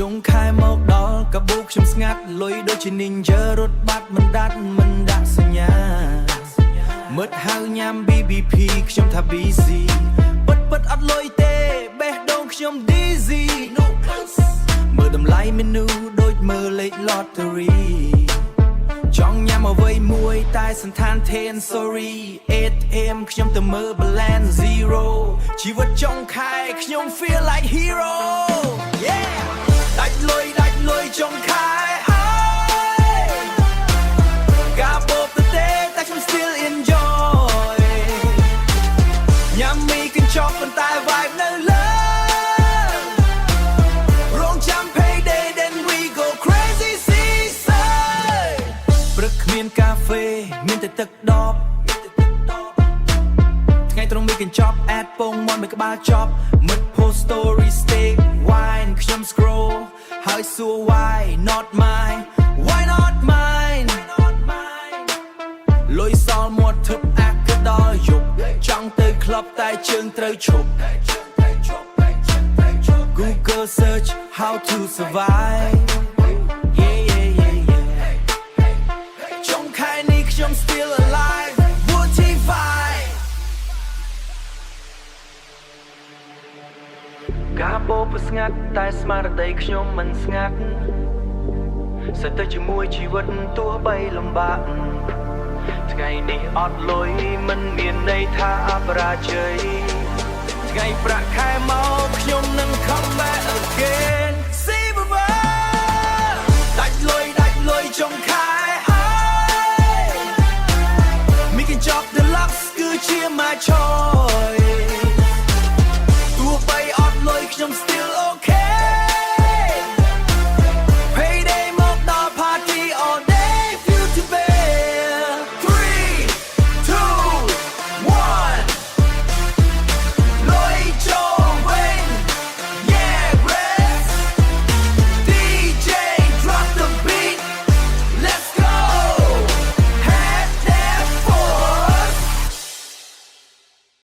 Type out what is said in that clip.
ចុងខែមកដល់កាបូបខ្ញុំស្ងាត់លុយដូចជា Ninja រត់បាត់មិនដាច់មិនដាក់សញ្ញាមើលហៅញ៉ាំ BBP ខ្ញុំថា busy ពិតអត់លុយទេបេះដូងខ្ញុំ dizzy មើលតម្លៃ menu ដូចមើលលេខ lottery ចង់ញ៉ាំអ្វីមួយតែសន្តានធាន sorry 8am ខ្ញុំទៅមើល balance zero ជីវិតចុងខែខ្ញុំ feel like hero yeah ដាច់លុយចុងខែការបបទៅទេតែខ្ញុំ still enjoy ញ៉ាំមីកញ្ចប់ប៉ុន្តែ vibe នៅលើរងចាំ payday then we go crazy season ព្រឹកគ្មានកាហ្វេមានតែទឹកដបថ្ងៃត្រង់មីកញ្ចប់ add ពងមាន់មួយក្បាលចប់មិត្ត post story steak wine ខ្ញុំ scroll ហើយសួរ why not mine why not mine លុយសល់មាត់ធឹបអាក់ក៏ដល់យប់ចង់ទៅ club តែជើងត្រូវឈប់ Google search how to surviveចុងខែនេះខ្ញុំ still alive Woodify ការបបស្ងាត់តែស្មារតីខ្ញុំមិនស្ងាត់សិតទៅជាមួយជីវិតទោះបីលំបាកថ្ងៃនេះអត់លុយមិនមានន័យថាអបរាជ័យថ្ងៃប្រាក់ខែមកខ្ញុំនឹង come back again see baba ដាច់លុយចុងខែមីកញ្ចប់ deluxe គឺជា my choice